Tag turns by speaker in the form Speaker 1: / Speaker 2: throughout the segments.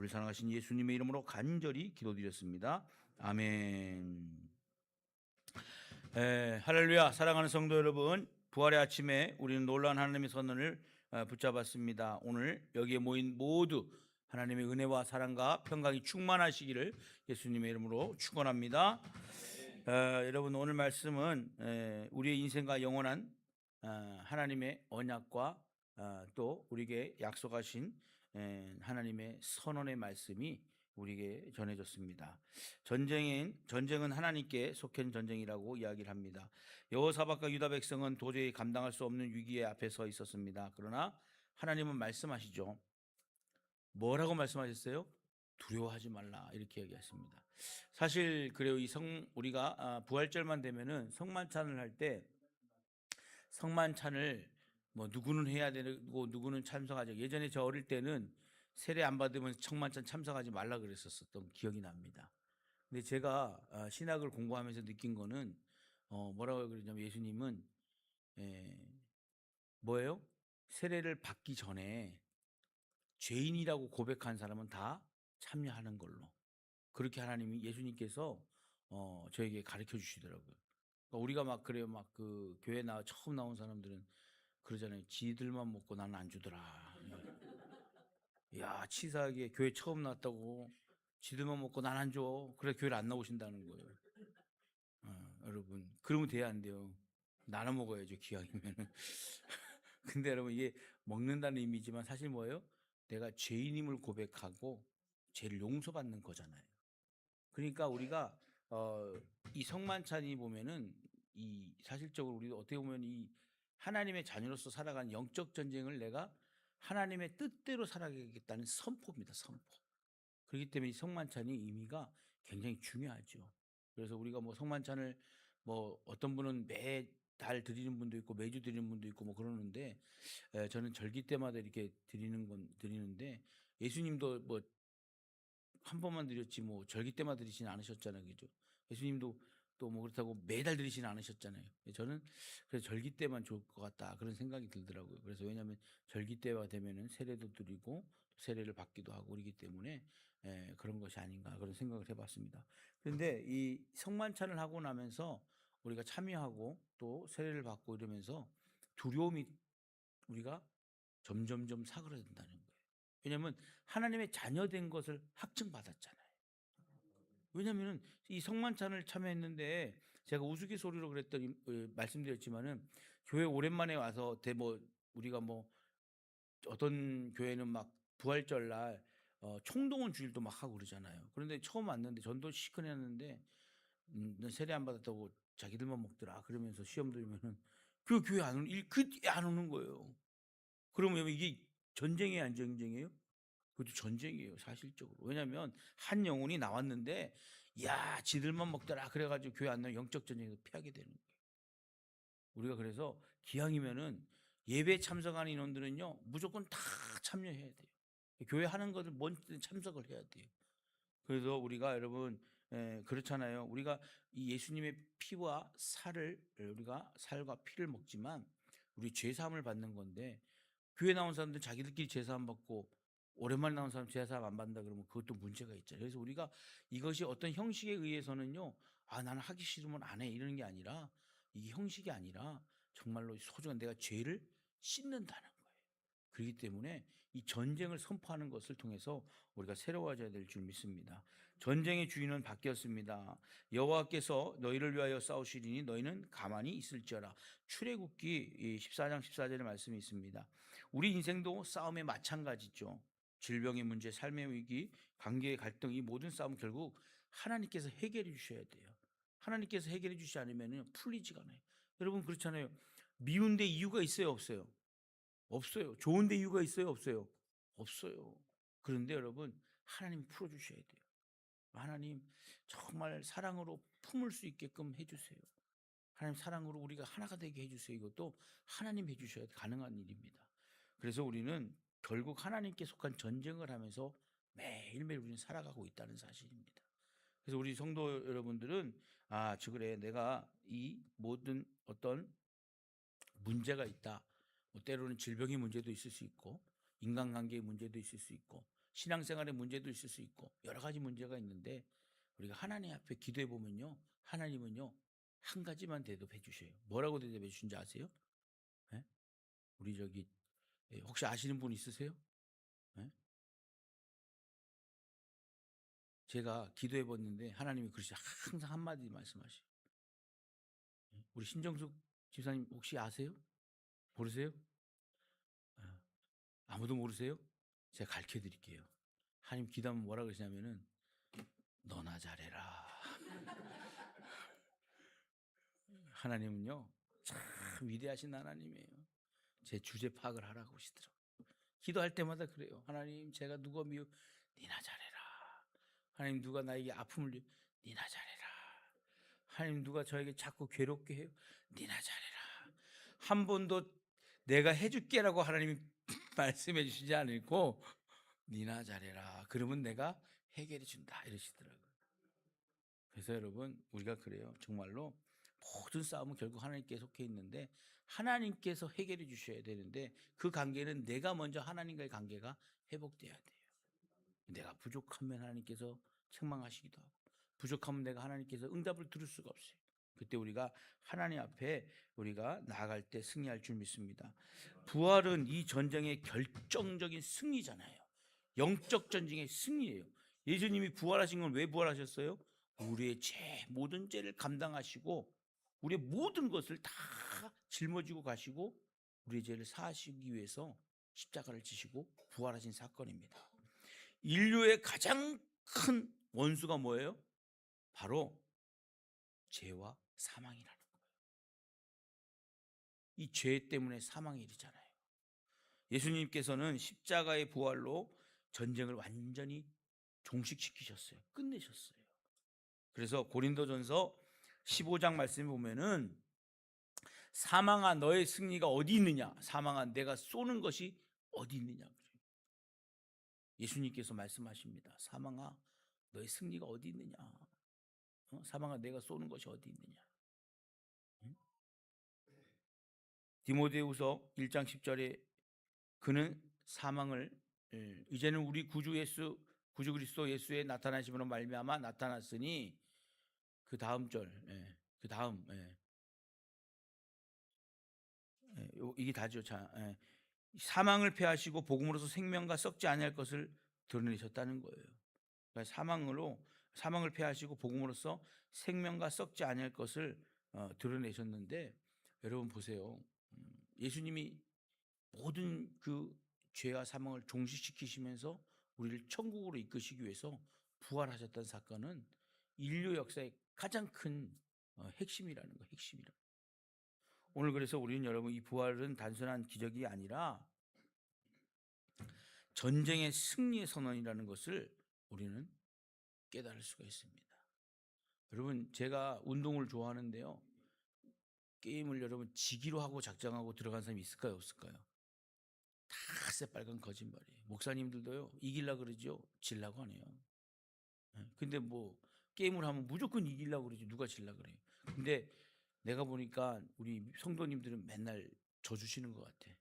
Speaker 1: 우리 사랑하신 예수님의 이름으로 간절히 기도드렸습니다. 아멘. 할렐루야. 사랑하는 성도 여러분, 부활의 아침에 우리는 놀라운 하나님의 선언을 붙잡았습니다. 오늘 여기에 모인 모두 하나님의 은혜와 사랑과 평강이 충만하시기를 예수님의 이름으로 축원합니다. 여러분, 오늘 말씀은 우리의 인생과 영원한 하나님의 언약과 또 우리에게 약속하신 하나님의 선언의 말씀이 우리에게 전해졌습니다. 전쟁은 하나님께 속한 전쟁이라고 이야기를 합니다. 여호사밧과 유다 백성은 도저히 감당할 수 없는 위기에 앞에 서 있었습니다. 그러나 하나님은 말씀하시죠. 뭐라고 말씀하셨어요? 두려워하지 말라, 이렇게 얘기했습니다. 사실 그래요. 우리가 부활절만 되면은 성만찬을 할 때 성만찬을 뭐 누구는 해야 되고 누구는 참석하죠. 예전에 저 어릴 때는 세례 안 받으면 성만찬 참석하지 말라 그랬었던 기억이 납니다. 근데 제가 신학을 공부하면서 느낀 거는 뭐라고 그러냐면 예수님은 에, 뭐예요? 세례를 받기 전에 죄인이라고 고백한 사람은 다 참여하는 걸로, 그렇게 하나님이 예수님께서 저에게 가르쳐 주시더라고요. 그러니까 우리가 막 그래요. 막 그 교회 처음 나온 사람들은 그러잖아요. 지들만 먹고 나는 안 주더라. 야, 치사하게 교회 처음 나왔다고 지들만 먹고 난 안 줘. 그래 교회를 안 나오신다는 거예요. 여러분, 그러면 돼야 안 돼요. 나눠 먹어야죠, 기왕이면은. 근데 여러분, 이게 먹는다는 의미지만 사실 뭐예요? 내가 죄인임을 고백하고 죄를 용서받는 거잖아요. 그러니까 우리가 이 성만찬이 보면은 이 사실적으로 우리도 어떻게 보면 이 하나님의 자녀로서 살아가는 영적 전쟁을 내가 하나님의 뜻대로 살아가겠다는 선포입니다. 선포. 그렇기 때문에 이 성만찬이 의미가 굉장히 중요하죠. 그래서 우리가 뭐 성만찬을 뭐 어떤 분은 매달 드리는 분도 있고 매주 드리는 분도 있고 뭐 그러는데, 저는 절기 때마다 이렇게 드리는데, 예수님도 뭐 한 번만 드렸지 뭐 절기 때마다 드리지는 않으셨잖아요. 그죠? 예수님도 또 뭐 그렇다고 매달 드리지는 않으셨잖아요. 저는 그래서 절기 때만 좋을 것 같다, 그런 생각이 들더라고요. 그래서 왜냐하면 절기 때가 되면은 세례도 드리고 세례를 받기도 하고 그러기 때문에 그런 것이 아닌가, 그런 생각을 해봤습니다. 그런데 이 성만찬을 하고 나면서 우리가 참여하고 또 세례를 받고 이러면서 두려움이 우리가 점점점 사그라든다는 거예요. 왜냐하면 하나님의 자녀된 것을 확증받았잖아요. 왜냐하면 이 성만찬을 참여했는데, 제가 우스갯소리로 그랬더니 말씀드렸지만은 교회 오랜만에 와서 뭐 우리가 뭐 어떤 교회는 막 부활절 날 총동원 주일도 막 하고 그러잖아요. 그런데 처음 왔는데 전도 시큰했는데 너 세례 안 받았다고 자기들만 먹더라 그러면서 시험 들면은 그 교회 안 오는 거예요. 그러면 이게 전쟁이에요, 안 전쟁이에요? 그것도 전쟁이에요, 사실적으로. 왜냐하면 한 영혼이 나왔는데, 야, 지들만 먹더라 그래가지고 교회 안 나면 영적 전쟁에서 피하게 되는 거예요. 우리가 그래서 기왕이면은 예배 참석하는 인원들은요 무조건 다 참여해야 돼요. 교회 하는 것을 뭔든 참석을 해야 돼요. 그래서 우리가 여러분, 그렇잖아요. 우리가 이 예수님의 피와 살을, 우리가 살과 피를 먹지만 우리 죄 사함을 받는 건데, 교회 나온 사람들 자기들끼리 제사함 받고 오랜만에 나온 사람 제사함 안 받는다 그러면 그것도 문제가 있잖아요. 그래서 우리가 이것이 어떤 형식에 의해서는요, 나는 하기 싫으면 안 해, 이러는 게 아니라, 이게 형식이 아니라 정말로 소중한 내가 죄를 씻는다는 거예요. 그렇기 때문에 이 전쟁을 선포하는 것을 통해서 우리가 새로워져야 될 줄 믿습니다. 전쟁의 주인은 바뀌었습니다. 여호와께서 너희를 위하여 싸우시리니 너희는 가만히 있을지어라. 출애굽기 14장 14절의 말씀이 있습니다. 우리 인생도 싸움의 마찬가지죠. 질병의 문제, 삶의 위기, 관계의 갈등, 이 모든 싸움 결국 하나님께서 해결해 주셔야 돼요. 하나님께서 해결해 주시지 않으면 풀리지가 않아요. 여러분, 그렇잖아요. 미운데 이유가 있어요, 없어요? 없어요. 좋은데 이유가 있어요, 없어요? 없어요. 그런데 여러분, 하나님이 풀어주셔야 돼요. 하나님, 정말 사랑으로 품을 수 있게끔 해주세요. 하나님, 사랑으로 우리가 하나가 되게 해주세요. 이것도 하나님 해주셔야 가능한 일입니다. 그래서 우리는 결국 하나님께 속한 전쟁을 하면서 매일매일 우리는 살아가고 있다는 사실입니다. 그래서 우리 성도 여러분들은, 그래, 내가 이 모든 어떤 문제가 있다. 뭐 때로는 질병의 문제도 있을 수 있고, 인간관계의 문제도 있을 수 있고, 신앙생활의 문제도 있을 수 있고 여러 가지 문제가 있는데 우리가 하나님 앞에 기도해 보면요, 하나님은요 한 가지만 대답해 주셔요. 뭐라고 대답해 주신지 아세요? 예? 우리 저기 혹시 아시는 분 있으세요? 예? 제가 기도해 봤는데 하나님이 그러시 항상 한마디 말씀하셔요. 우리 신정숙 집사님 혹시 아세요? 모르세요? 어, 아무도 모르세요? 제가 가르쳐 드릴게요. 하나님 기도하면 뭐라 그러시냐면은 너나 잘해라. 하나님은요 참 위대하신 하나님이에요. 제 주제 파악을 하라고 하시더라고요. 기도할 때마다 그래요. 하나님 제가 누가 미워 니나 잘해라. 하나님 누가 나에게 아픔을 줘 니나 잘해라. 하나님 누가 저에게 자꾸 괴롭게 해요 니나 잘해라. 한 번도 내가 해줄게라고 하나님이 말씀해 주시지 않고 니나 잘해라. 그러면 내가 해결해 준다 이러시더라고요. 그래서 여러분 우리가 그래요. 정말로 모든 싸움은 결국 하나님께 속해 있는데 하나님께서 해결해 주셔야 되는데 그 관계는 내가 먼저 하나님과의 관계가 회복돼야 돼요. 내가 부족하면 하나님께서 책망하시기도 하고 부족하면 내가 하나님께서 응답을 들을 수가 없어요. 그때 우리가 하나님 앞에 우리가 나아갈 때 승리할 줄 믿습니다. 부활은 이 전쟁의 결정적인 승리잖아요. 영적 전쟁의 승리예요. 예수님이 부활하신 건 왜 부활하셨어요? 우리의 죄, 모든 죄를 감당하시고 우리의 모든 것을 다 짊어지고 가시고 우리의 죄를 사하시기 위해서 십자가를 지시고 부활하신 사건입니다. 인류의 가장 큰 원수가 뭐예요? 바로 죄와 사망이라는 거예요. 이 죄 때문에 사망에 이르잖아요. 예수님께서는 십자가의 부활로 전쟁을 완전히 종식시키셨어요. 끝내셨어요. 그래서 고린도전서 15장 말씀에 보면은 사망아 너의 승리가 어디 있느냐? 사망아 내가 쏘는 것이 어디 있느냐? 예수님께서 말씀하십니다. 사망아 너의 승리가 어디 있느냐? 사망아 내가 쏘는 것이 어디 있느냐? 디모데후서 1장 10절에 그는 사망을 이제는 우리 구주 예수 구주 그리스도 예수의 나타나심으로 말미암아 나타났으니 그 다음 절, 그 다음, 이게 다죠. 자, 사망을 패하시고 복음으로서 생명과 썩지 아니할 것을 드러내셨다는 거예요. 그러니까 사망을 패하시고 복음으로서 생명과 썩지 아니할 것을 드러내셨는데 여러분 보세요. 예수님이 모든 그 죄와 사망을 종식시키시면서 우리를 천국으로 이끄시기 위해서 부활하셨다는 사건은 인류 역사의 가장 큰 핵심이라는 거예요. 핵심이라. 오늘 그래서 우리는 여러분 이 부활은 단순한 기적이 아니라 전쟁의 승리의 선언이라는 것을 우리는 깨달을 수가 있습니다. 여러분 제가 운동을 좋아하는데요. 게임을 여러분 지기로 하고 작정하고 들어간 사람이 있을까요? 없을까요? 다 새빨간 거짓말이에요. 목사님들도요. 이기려고 그러죠. 질라고 하네요. 근데 뭐 게임을 하면 무조건 이기려고 그러지 누가 질라고 그래요. 근데 내가 보니까 우리 성도님들은 맨날 져주시는 것 같아.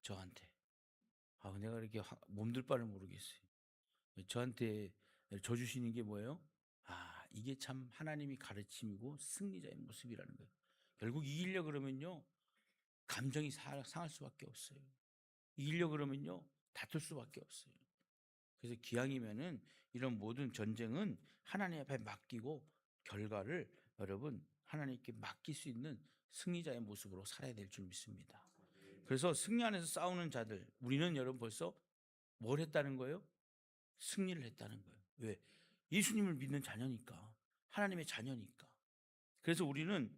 Speaker 1: 저한테. 내가 이렇게 몸둘 바를 모르겠어요. 저한테 져주시는 게 뭐예요? 이게 참 하나님이 가르침이고 승리자의 모습이라는 거예요. 결국 이기려고 그러면요. 감정이 상할 수밖에 없어요. 이기려고 그러면요. 다툴 수밖에 없어요. 그래서 기왕이면은 이런 모든 전쟁은 하나님 앞에 맡기고 결과를 여러분 하나님께 맡길 수 있는 승리자의 모습으로 살아야 될 줄 믿습니다. 그래서 승리 안에서 싸우는 자들 우리는 여러분 벌써 뭘 했다는 거예요? 승리를 했다는 거예요. 왜? 예수님을 믿는 자녀니까. 하나님의 자녀니까. 그래서 우리는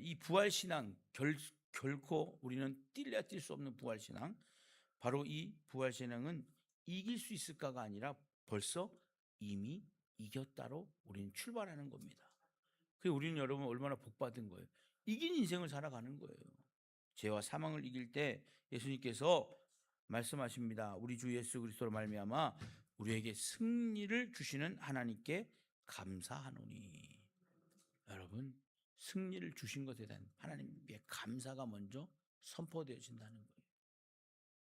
Speaker 1: 이 부활신앙 결코 우리는 뛸래야 뛸 수 없는 부활신앙 바로 이 부활신앙은 이길 수 있을까가 아니라 벌써 이미 이겼다로 우리는 출발하는 겁니다. 그래서 우리는 여러분 얼마나 복받은 거예요. 이긴 인생을 살아가는 거예요. 죄와 사망을 이길 때 예수님께서 말씀하십니다. 우리 주 예수 그리스도로 말미암아 우리에게 승리를 주시는 하나님께 감사하노니. 여러분 승리를 주신 것에 대한 하나님의 감사가 먼저 선포되어진다는 거예요.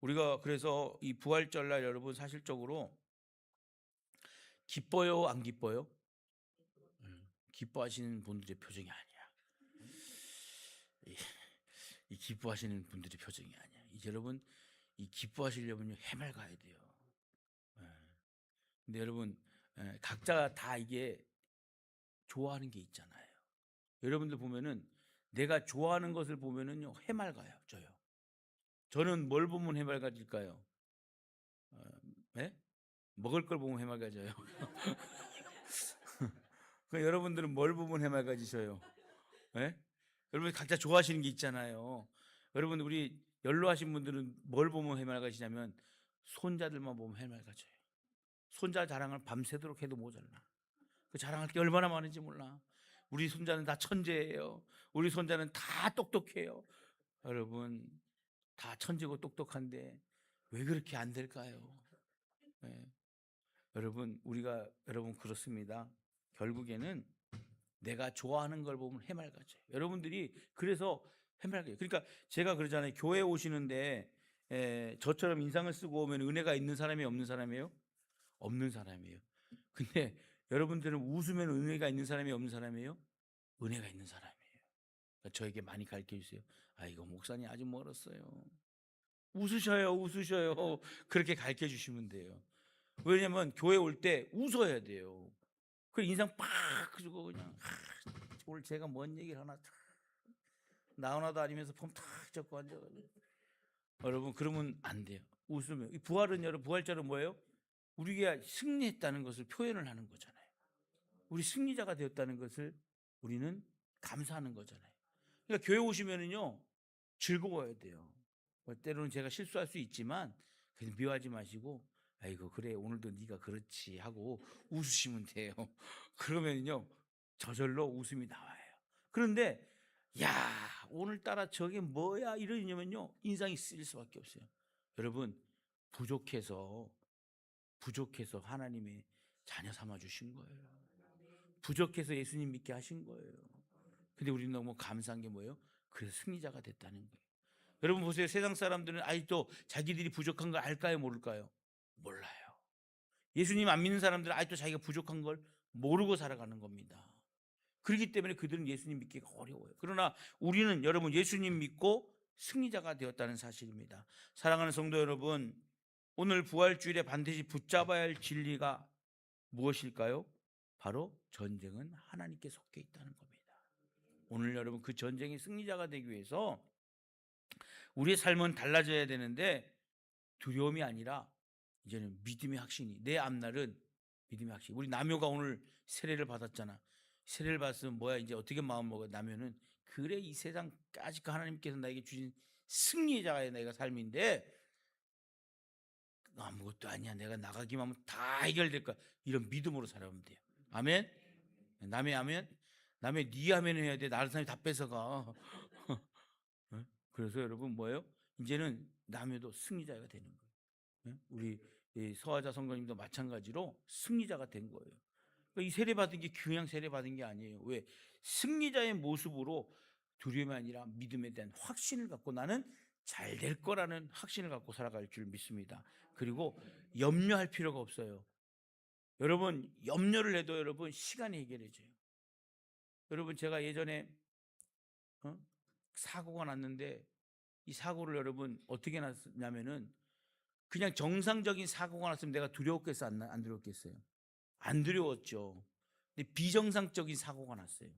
Speaker 1: 우리가 그래서 이 부활절날 여러분 사실적으로 기뻐요, 안 기뻐요? 기뻐하시는 분들의 표정이 아니야. 이, 이 기뻐하시는 분들의 표정이 아니야. 이제 여러분, 이 기뻐하시려면 해맑아야 돼요. 예. 근데 여러분, 각자 다 이게 좋아하는 게 있잖아요. 여러분들 보면은 내가 좋아하는 것을 보면은요 해맑아요. 저는 뭘 보면 해맑아질까요? 예? 먹을 걸 보면 해맑아져요. 그 여러분들은 뭘 보면 해맑아지셔요? 예? 여러분 각자 좋아하시는 게 있잖아요. 여러분 우리 연로하신 분들은 뭘 보면 해맑아지냐면 손자들만 보면 해맑아져요. 손자 자랑을 밤새도록 해도 모자라. 그 자랑할 게 얼마나 많은지 몰라. 우리 손자는 다 천재예요. 우리 손자는 다 똑똑해요. 여러분 다 천재고 똑똑한데 왜 그렇게 안 될까요? 예. 여러분 그렇습니다. 결국에는 내가 좋아하는 걸 보면 해맑아져요. 여러분들이 그래서 해맑아요. 그러니까 제가 그러잖아요. 교회 오시는데 저처럼 인상을 쓰고 오면 은혜가 있는 사람이 없는 사람이에요? 없는 사람이에요. 근데 여러분들은 웃으면 은혜가 있는 사람이 없는 사람이에요? 은혜가 있는 사람이에요. 그러니까 저에게 많이 가르쳐 주세요. 아, 이거 목사님 아직 멀었어요. 웃으셔요, 웃으셔요. 그렇게 가르쳐 주시면 돼요. 왜냐면 교회 올 때 웃어야 돼요. 그 인상 팍 주고 그냥 오늘 제가 뭔 얘기를 하나 나오나도 아니면서 폼 탁 잡고 앉아가지고 여러분 그러면 안 돼요. 웃으면 이 부활은 여러분 부활절은 뭐예요? 우리가 승리했다는 것을 표현을 하는 거잖아요. 우리 승리자가 되었다는 것을 우리는 감사하는 거잖아요. 그러니까 교회 오시면은요 즐거워야 돼요. 때로는 제가 실수할 수 있지만 그냥 미워하지 마시고 아이고 그래 오늘도 네가 그렇지 하고 웃으시면 돼요. 그러면요 저절로 웃음이 나와요. 그런데 야 오늘따라 저게 뭐야 이러냐면요 인상이 쓰일 수밖에 없어요. 여러분 부족해서 하나님의 자녀 삼아 주신 거예요. 부족해서 예수님 믿게 하신 거예요. 근데 우리는 너무 감사한 게 뭐예요? 그래서 승리자가 됐다는 거예요. 여러분 보세요. 세상 사람들은 아직도 자기들이 부족한 걸 알까요? 모를까요? 몰라요. 예수님 안 믿는 사람들은 아직도 자기가 부족한 걸 모르고 살아가는 겁니다. 그렇기 때문에 그들은 예수님 믿기가 어려워요. 그러나 우리는 여러분 예수님 믿고 승리자가 되었다는 사실입니다. 사랑하는 성도 여러분, 오늘 부활주일에 반드시 붙잡아야 할 진리가 무엇일까요? 바로 전쟁은 하나님께 속해 있다는 겁니다. 오늘 여러분 그 전쟁의 승리자가 되기 위해서 우리의 삶은 달라져야 되는데 두려움이 아니라 이제는 믿음의 확신이 내 앞날은 믿음의 확신. 우리 남효가 오늘 세례를 받았잖아. 세례를 받았으면 뭐야 이제 어떻게 마음 먹어? 남효는 그래 이 세상까지 하나님께서 나에게 주신 승리자의 내가 삶인데 아무것도 아니야. 내가 나가기만 하면 다 해결될 거야. 이런 믿음으로 살아가면 돼요. 아멘. 남의 아멘. 남의 네 아멘을 해야 돼. 다른 사람이 다 뺏어가. 그래서 여러분 뭐예요? 이제는 남해도 승리자가 되는 거예요. 우리 서하자 선생님도 마찬가지로 승리자가 된 거예요. 그러니까 이 세례 받은 게 그냥 세례 받은 게 아니에요. 왜? 승리자의 모습으로 두려움이 아니라 믿음에 대한 확신을 갖고 나는 잘 될 거라는 확신을 갖고 살아갈 줄 믿습니다. 그리고 염려할 필요가 없어요. 여러분 염려를 해도 여러분 시간이 해결해줘요. 여러분 제가 예전에 사고가 났는데 이 사고를 여러분 어떻게 났냐면은 그냥 정상적인 사고가 났으면 내가 두려웠겠어 안 두려웠겠어요? 안 두려웠죠. 근데 비정상적인 사고가 났어요.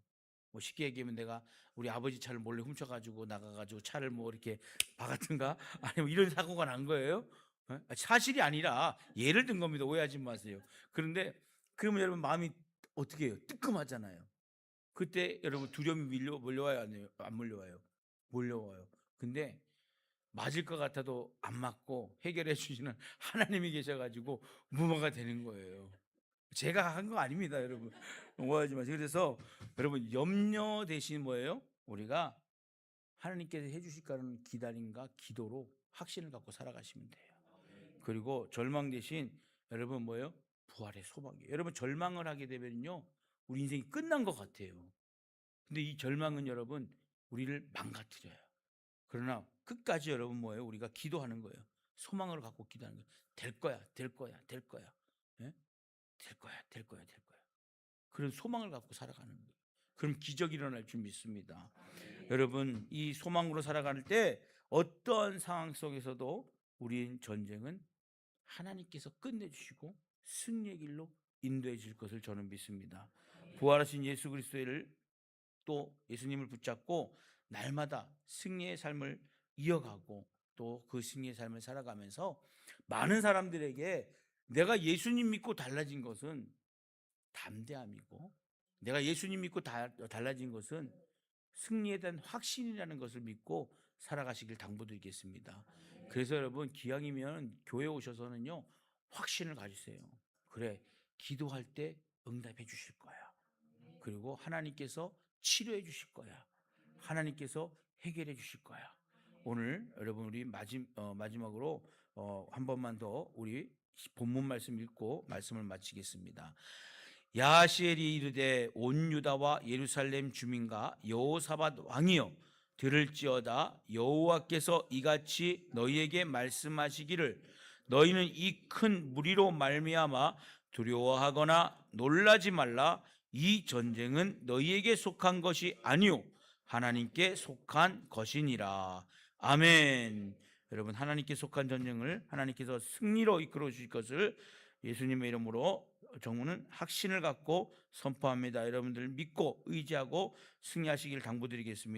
Speaker 1: 뭐 쉽게 얘기하면 내가 우리 아버지 차를 몰래 훔쳐가지고 나가가지고 차를 뭐 이렇게 박았든가 아니면 이런 사고가 난 거예요. 사실이 아니라 예를 든 겁니다. 오해하지 마세요. 그런데 그러면 여러분 마음이 어떻게 해요? 뜨끔하잖아요. 그때 여러분 두려움이 몰려와요? 안 몰려와요? 몰려와요. 근데 맞을 것 같아도 안 맞고 해결해 주시는 하나님이 계셔가지고 무모가 되는 거예요. 제가 한 거 아닙니다, 여러분. 오해하지 마세요. 그래서 여러분 염려 대신 뭐예요? 우리가 하나님께서 해주실 거라는 기다림과 기도로 확신을 갖고 살아가시면 돼요. 그리고 절망 대신 여러분 뭐예요? 부활의 소망이에요. 여러분 절망을 하게 되면요, 우리 인생이 끝난 것 같아요. 근데 이 절망은 여러분 우리를 망가뜨려요. 그러나 끝까지 여러분 뭐예요? 우리가 기도하는 거예요. 소망을 갖고 기도하는 거예요. 될 거야, 될 거야, 될 거야. 예? 될 거야, 될 거야, 될 거야. 그런 소망을 갖고 살아가는 거예요. 그럼 기적이 일어날 줄 믿습니다. 여러분, 이 소망으로 살아갈 때 어떠한 상황 속에서도 우리의 전쟁은 하나님께서 끝내주시고 승리의 길로 인도해 줄 것을 저는 믿습니다. 부활하신 예수 그리스도를 또 예수님을 붙잡고 날마다 승리의 삶을 이어가고 또 그 승리의 삶을 살아가면서 많은 사람들에게 내가 예수님 믿고 달라진 것은 담대함이고 내가 예수님 믿고 달라진 것은 승리에 대한 확신이라는 것을 믿고 살아가시길 당부드리겠습니다. 그래서 여러분 기왕이면 교회 오셔서는요 확신을 가지세요. 그래, 기도할 때 응답해 주실 거야. 그리고 하나님께서 치료해 주실 거야. 하나님께서 해결해 주실 거야. 오늘 여러분 우리 마지막으로 한 번만 더 우리 본문 말씀 읽고 말씀을 마치겠습니다. 야하시엘이 이르되 온 유다와 예루살렘 주민과 여호사밧 왕이여 들을지어다. 여호와께서 이같이 너희에게 말씀하시기를 너희는 이 큰 무리로 말미암아 두려워하거나 놀라지 말라. 이 전쟁은 너희에게 속한 것이 아니요 하나님께 속한 것이니라. 아멘. 여러분, 하나님께 속한 전쟁을 하나님께서 승리로 이끌어 주실 것을 예수님의 이름으로 정부는 확신을 갖고 선포합니다. 여러분들 믿고 의지하고 승리하시길 당부드리겠습니다.